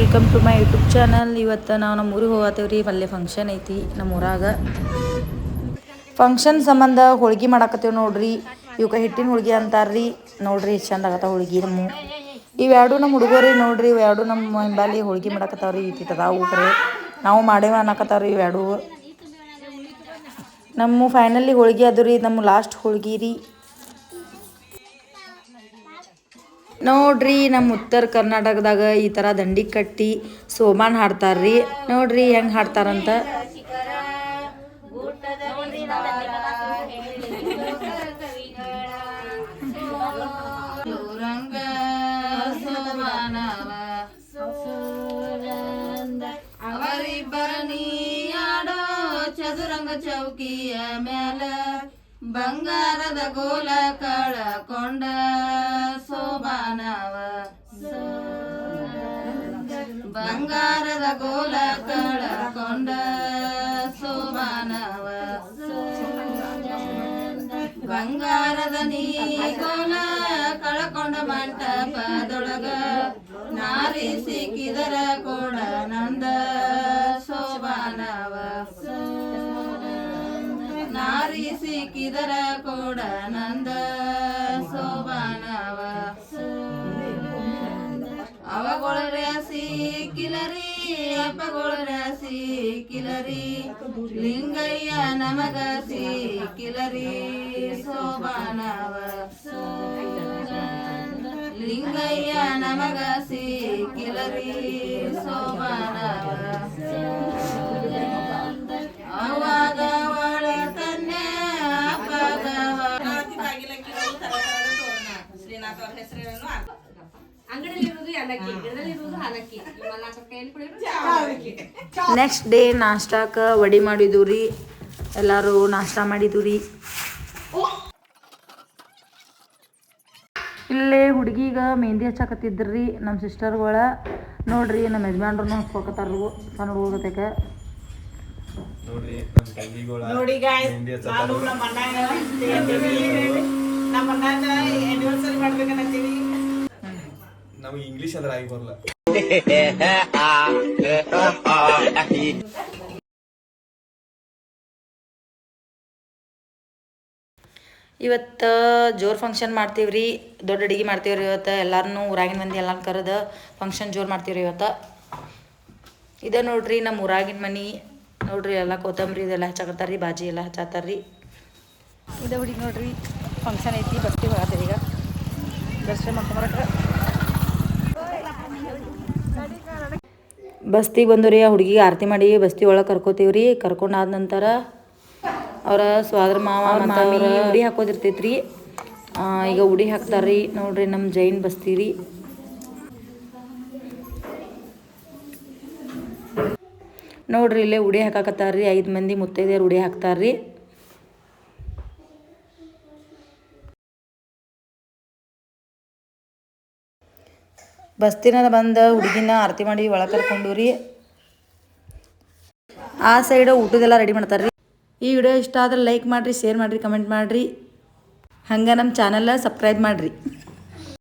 Welcome to my YouTube channel. ಇವತ್ತು ನಾವು ನಮ್ಮ ಊರಿಗೆ ಹೋಗತ್ತೇವ್ರಿ. ಅಲ್ಲೇ ಫಂಕ್ಷನ್ ಐತಿ ನಮ್ಮ ಊರಾಗ. ಫಂಕ್ಷನ್ ಸಂಬಂಧ ಹೋಳ್ಗೆ ಮಾಡಾಕತ್ತೇವೆ ನೋಡ್ರಿ. ಇವಕ್ಕೆ ಹಿಟ್ಟಿನ ಹೋಳ್ಗೆ ಅಂತಾರ್ರಿ. ನೋಡ್ರಿ ಎಷ್ಟು ಚಂದ ಆಗತ್ತ ಹೋಳ್ಗೆ. ಇವೆರಡು ನಮ್ಮ ಹುಡುಗರಿ ನೋಡ್ರಿ. ಇವೆರಡು ನಮ್ಮ ಹಿಂಬಾಲಿ ಹೋಳ್ಗೆ ಮಾಡಾಕತ್ತಾವ್ರಿ. ಇಟ್ಟಿಟ್ಟದಾವು ಕರೆ ನಾವು ಮಾಡೇವ ಅನ್ನಕತ್ತಾವ್ರಿ ಇವೆರಡು. ನಮ್ಮ ಫೈನಲಿ ಹೋಳ್ಗೆ ಅದು ರೀ, ನಮ್ಮ ಲಾಸ್ಟ್ ಹೋಳ್ಗೆ ರೀ ನೋಡ್ರಿ. ನಮ್ಮ ಉತ್ತರ ಕರ್ನಾಟಕದಾಗ ಈ ಥರ ದಂಡಿ ಕಟ್ಟಿ ಸೋಮಾನ್ ಹಾಡ್ತಾರ್ರಿ. ನೋಡ್ರಿ ಹೆಂಗೆ ಹಾಡ್ತಾರಂತ. ಅವರಿಬ್ಬರ ನೀಡೋ ಚದುರಂಗ ಚೌಕಿಯ ಮ್ಯಾಲ ಬಂಗಾರದ ಗೋಲ ಕಳಕೊಂಡ ಸೋಬಾನವ. ಬಂಗಾರದ ಗೋಲ ಕಳಕೊಂಡ ಸೋಬಾನವ. ಬಂಗಾರದ ನೀ ಗೋಲ ಕಳಕೊಂಡ ಮಂಟಪದೊಳಗ ನಾರಿ ಸಿಕ್ಕಿದರ ಕೊಡ ನಂದ ಸೋಬಾನವ. ನಾರಿ ಸಿಕ್ಕಿದರ ಕೊಡ ನಂದ ಸೋಬಾನವ. ಅವಗೊಳ ರಾಸಿ ಕಿಲರಿ ಅಪ್ಪಗೊಳ ರಾಸಿ ಕಿಲರಿ ಲಿಂಗಯ್ಯ ನಮಗ ಸಿಕ್ಕಿಲರಿ ಸೋಬಾನವ. ಲಿಂಗಯ್ಯ ನಮಗ ಸಿಕ್ಕಿಲರಿ ಸೋಬಾನವ. ಅವಾಗ ಒಳ ಕನ್ಯಾ ಅಪ್ಪಗವ ಶ್ರೀನಾಥ್ ಅವ್ರ ಹೆಸರೇನು ನೆಕ್ಸ್ಟ್ ಡೇ ನಾಷ್ಟಾಕ ವಡಿ ಮಾಡಿದ್ವು ರೀ. ಎಲ್ಲರೂ ನಾಷ್ಟ ಮಾಡಿದ್ವು ರೀ. ಇಲ್ಲೇ ಹುಡುಗಿಗ ಮೆಹಂದಿ ಹಚ್ಚಾಕತ್ತಿದ್ರಿ ನಮ್ಮ ಸಿಸ್ಟರ್ಗಳ. ನೋಡ್ರಿ ನಮ್ಮ ಯಜಮಾನ್ರು ಹಚ್ಕೋಕತ್ತಾರು ಸಣ್ಣ ಹುಡುಗತಕ. ನಮಗೆ ಇಂಗ್ಲಿಷ್ ಅಂದ್ರೆ ಆಗಿ ಬರಲ್ಲ. ಇವತ್ತು ಜೋರು ಫಂಕ್ಷನ್ ಮಾಡ್ತೀವ್ರಿ. ದೊಡ್ಡ ಅಡುಗೆ ಮಾಡ್ತೀವ್ರಿ ಇವತ್ತು. ಎಲ್ಲಾರನ್ನೂ ಊರಾಗಿನ ಮಂದಿ ಎಲ್ಲಾನು ಕರೆದು ಫಂಕ್ಷನ್ ಜೋರು ಮಾಡ್ತೀವ್ರಿ ಇವತ್ತು. ಇದೇ ನೋಡ್ರಿ ನಮ್ಮ ಊರಾಗಿನ ಮನೆ. ನೋಡ್ರಿ ಎಲ್ಲ ಕೊತ್ತಂಬರಿ ಇದೆಲ್ಲ ಹಚ್ಚಾಕತ್ತಾರ್ರಿ. ಬಾಜಿ ಎಲ್ಲ ಹಚ್ಚಾತಾರ್ರಿ. ಇದೇ ಹುಡುಗಿ ನೋಡ್ರಿ ಫಂಕ್ಷನ್ ಐತಿ. ಬಸ್ತಿಗೆ ಹೋಗತ್ತೀವಿ ಈಗ ದರ್ಶನ ಮಾಡ್ಕೊಂಬರಕ್ಕೆ. ಬಸ್ತಿಗೆ ಬಂದು ಆ ಹುಡುಗಿಗೆ ಆರತಿ ಮಾಡಿ ಬಸ್ತಿ ಒಳಗೆ ಕರ್ಕೋತೀವ್ರಿ. ಕರ್ಕೊಂಡಾದ ನಂತರ ಅವರ ಸ್ವಾದ್ರ ಮಾವ ಮತ್ತು ಅವ್ರ ಉಡಿ ಹಾಕೋದಿರ್ತೈತ್ರಿ. ಈಗ ಉಡಿ ಹಾಕ್ತಾರ್ರಿ. ನೋಡ್ರಿ ನಮ್ಮ ಜೈನ್ ಬಸ್ತೀರಿ. ನೋಡ್ರಿ ಇಲ್ಲೇ ಉಡಿ ಹಾಕಾಕತ್ತಾರ್ರಿ. 5 ಮಂದಿ ಮುತ್ತೈದೆಯರು ಉಡಿ ಹಾಕ್ತಾರ್ರಿ. ಬಸ್ತಿನ ಬಂದ ಹುಡುಗಿನ ಆರತಿ ಮಾಡಿ ಒಳಗೆ ಕರ್ಕೊಂಡು ರೀ. ಆ ಸೈಡ್ ಊಟದೆಲ್ಲ ರೆಡಿ ಮಾಡ್ತಾರ್ರಿ. ಈ ವಿಡಿಯೋ ಇಷ್ಟ ಆದ್ರೆ ಲೈಕ್ ಮಾಡಿರಿ, ಶೇರ್ ಮಾಡಿರಿ, ಕಮೆಂಟ್ ಮಾಡಿರಿ. ಹಂಗೆ ನಮ್ಮ ಚಾನಲ್ ಸಬ್ಸ್ಕ್ರೈಬ್ ಮಾಡಿರಿ.